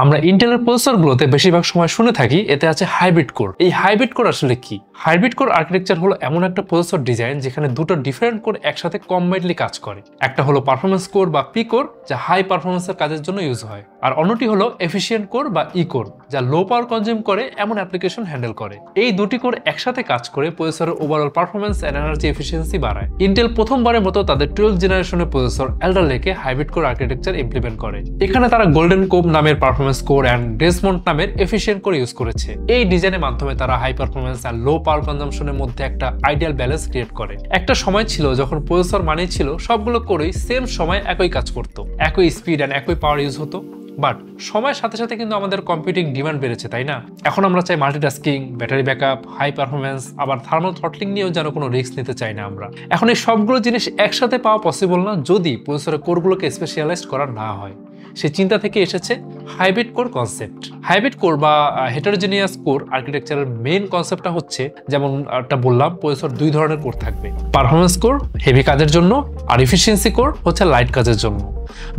আমরা ইন্টেলের প্রসেসরগুলোতে বেশিরভাগ সময় শুনে থাকি এতে আছে হাইব্রিড কোর। এই হাইব্রিড কোর আসলে কি? হাইব্রিড কোর আর্কিটেকচার হলো এমন একটা প্রসেসর ডিজাইন যেখানে দুটো ডিফারেন্ট কোর একসাথে কম্বাইন্ডলি কাজ করে। একটা হলো পারফরমেন্স কোর বা পি কোর, যা হাই পারফরমেন্সের কাজের জন্য ইউজ হয়, আর অন্যটি হলো এফিশিয়েন্ট কোর বা ই কোর, যা লো পাওয়ার কনজিউম করে এমন অ্যাপ্লিকেশন হ্যান্ডেল করে। এই দুটি কোর একসাথে কাজ করে প্রসেসরের overall performance and energy efficiency বাড়ায়। ইন্টেল প্রথমবারের মতো তাদের 12th জেনারেশনের প্রসেসর এল্ডার লেকে হাইব্রিড কোর আর্কিটেকচার ইমপ্লিমেন্ট করে। এখানে তারা গোল্ডেন কোব নামের পারফরমেন্স কোর এন্ড ডেসমন্ড নামের এফিশিয়েন্ট কোর ইউজ করেছে। এই ডিজাইনের মাধ্যমে তারা হাই পারফরমেন্স আর লো পাওয়ার কনজাম্পশনের মধ্যে একটা আইডিয়াল ব্যালেন্স ক্রিয়েট করে। একটা সময় ছিল যখন প্রসেসর মানেই ছিল সবগুলো কোরই সেম সময় একই কাজ করতো, একই স্পিড এন্ড একই পাওয়ার ইউজ হতো। বাট সময়ের সাথে সাথে কিন্তু আমাদের কম্পিউটিং ডিমান্ড বেড়েছে, তাই না? এখন আমরা চাই multitasking, battery backup, high performance, আবার থার্মাল থ্রটলিং নিয়েও যেন কোনো রিস্ক নিতে চাই না আমরা। এখন এই সবগুলো জিনিস একসাথে পাওয়া পসিবল না যদি প্রসেসরের কোরগুলোকে স্পেশালাইজড করা না হয়। সেই চিন্তা থেকে এসেছে hybrid core concept. Hybrid core বা হেটারোজেনিয়াস কোর আর্কিটেকচারের মেইন কনসেপ্টটা হচ্ছে, যেমন একটা বললাম, প্রসেসর দুই ধরনের কোর থাকবে, পারফরমেন্স কোর হেভি কাজের জন্য, আর এফিসিয়েন্সি কোর হচ্ছে লাইট কাজের জন্য।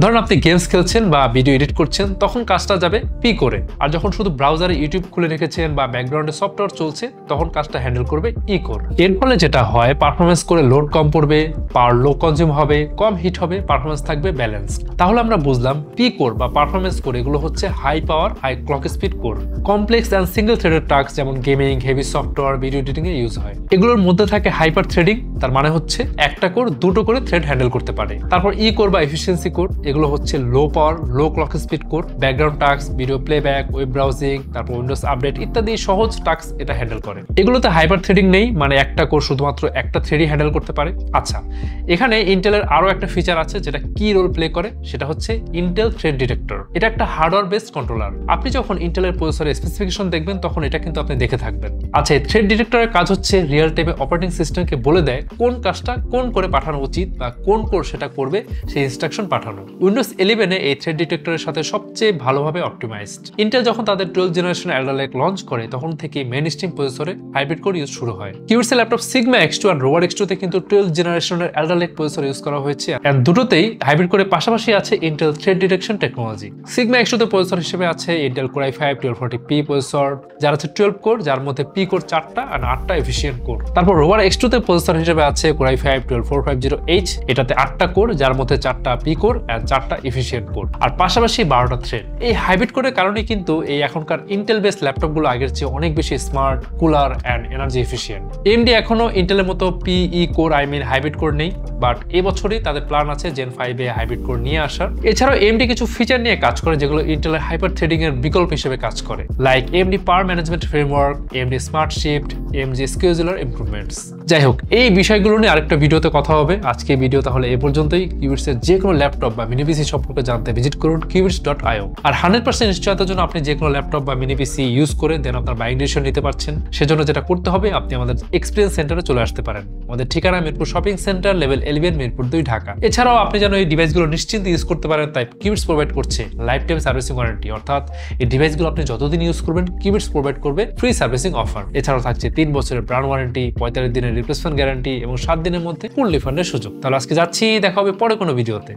ধরুন আপনি গেমস খেলছেন বা ভিডিও এডিট করছেন, তখন কাজটা যাবে পি করে, আর যখন শুধু ব্রাউজারে ইউটিউব খুলে রেখেছেন বা ব্যাকগ্রাউন্ডে সফটওয়্যার চলছে, তখন কাজটা হ্যান্ডেল করবে ই কোর। এর ফলে যেটা হয়, পারফরমেন্স করে লোড কম পড়বে, পাওয়ার লো কনজিউম হবে, কম হিট হবে, পারফরমেন্স থাকবে ব্যালেন্সড। তাহলে আমরা বুঝলাম পি কোর বা পারফরমেন্স কোর এগুলো হচ্ছে high power high clock speed core. Complex and single threaded task যেমন gaming, heavy software, video editing এ ইউজ হয়। এগুলোর মধ্যে থাকে হাইপার থ্রেডিং, তার মানে হচ্ছে একটা কোর দুটো করে থ্রেড হ্যান্ডেল করতে পারে। তারপর ই কোর বা এফিসিয়েন্সি কোর, এগুলো হচ্ছে low power low clock speed core, background task, video playback, web browsing, তারপর উইন্ডোজ আপডেট ইত্যাদি সহজ টাস্ক এটা হ্যান্ডেল করে। এগুলোতে হাইপার থ্রেডিং নেই, মানে একটা কোর শুধুমাত্র একটা থ্রেডই হ্যান্ডেল করতে পারে। আচ্ছা, এখানে ইন্টেলের আরো একটা ফিচার আছে যেটা কি রোল প্লে করে, সেটা হচ্ছে ইন্টেল থ্রেড ডিটেক্টর। এটা একটা হার্ডওয়্যার বেসড কন্ট্রোলার। আপনি যখন ইন্টেলের প্রসেসরের স্পেসিফিকেশন দেখবেন তখন এটা কিন্তু আপনি দেখে থাকবেন। আচ্ছা, এই থ্রেড ডিটেক্টরের কাজ হচ্ছে রিয়েল টাইমে অপারেটিং সিস্টেমকে বলে দেয় কোন কাজটা কোন করে পাঠানো উচিত বা কোন কোর সেটা করবে, সেই ইনস্ট্রাকশন পাঠানো। উইন্ডোজ 11 এই থ্রেড ডিটেক্টরের সাথে সবচেয়ে ভালোভাবে অপটিমাইজড। ইন্টেল যখন তাদের 12th জেনারেশন এল্ডার লেক লঞ্চ করে, তখন থেকে মেইন স্ট্রিম প্রসেসরে হাইব্রিড কোর ইউজ শুরু হয়। কিউবিটস ল্যাপটপ সিগমা X2 আর রোভার X2 তে কিন্তু 12th জেনারেশনের এল্ডার লেক প্রসেসর ইউজ করা হয়েছে, এন্ড দুটোতেই হাইব্রিড কোরের পাশাপাশি আছে Intel thread detection technology. Sigma X2 তে প্রসেসর হিসেবে আছে Intel Core i5 1240p processor, যার আছে 12 কোর, যার মধ্যে পি কোর 4টা আর 8টা এফিশিয়েন্ট কোর। তারপর রোভার X2 তে প্রসেসর হিসেবে আছে Core i5 12450H, এটাতে 8টা কোর, যার মধ্যে 4টা পি কোর আর 4টা এফিশিয়েন্ট কোর, আর পাশাপাশি 12টা থ্রেড। এই হাইব্রিড কোরের কারণে কিন্তু এই এখনকার ইন্টেল বেসড ল্যাপটপগুলো আগের চেয়ে অনেক বেশি smart, cooler and energy efficient. AMD এখনো ইন্টেলের মতো পিই কোর হাইব্রিড কোর নেই, বাট এবছরই তাদের প্ল্যান আছে Gen 5 এ হাইব্রিড কোর নিয়ে আসার। এছাড়াও AMD কিছু ফিচার নিয়ে কাজ করে যেগুলো ইন্টেলের হাইপার থ্রেডিং এর বিকল্প হিসেবে কাজ করে, like AMD power management framework, AMD smart shift, AMD scheduler improvements. যাই হোক, এই বিষয়গুলো নিয়ে আরেকটা ভিডিওতে কথা হবে। আজকে ভিডিও তাহলে এ পর্যন্তই। কিউবিটস এর যে কোনো ল্যাপটপ বা মিনি পিসি সম্পর্কে জানতে ভিজিট করুন qubits.io। আর 100% নিশ্চয়তার জন্য আপনি যে কোনো ল্যাপটপ বা মিনি পিসি ইউজ করে দেন আপনার বাইং ডিসিশন নিতে পারছেন। সেজন্য যেটা করতে হবে, আপনি আমাদের এক্সপিরিয়েন্স সেন্টারে চলে আসতে পারেন। আমাদের ঠিকানা Mirpur shopping centre, level 11, Mirpur 2, Dhaka. এছাড়াও আপনি যেন এই ডিভাইসগুলো নিশ্চিন্তে ইউজ করতে পারেন, তাই কিউবিটস প্রোভাইড করছে লাইফ টাইম সার্ভিসিং ওয়ারেন্টি, অর্থাৎ এই ডিভাইসগুলো আপনি যতদিন ইউজ করবেন কিউবিটস প্রোভাইড করবে ফ্রি সার্ভিসিং অফার। এছাড়াও থাকছে 3 বছরের ব্র্যান্ড ওয়ারেন্টি, 45 দিনের রিপ্লেসমেন্ট গ্যারান্টি এবং 7 দিনের মধ্যে ফুল রিফান্ডের সুযোগ। তাহলে আজকে যাচ্ছি, দেখা হবে পরে কোনো ভিডিওতে।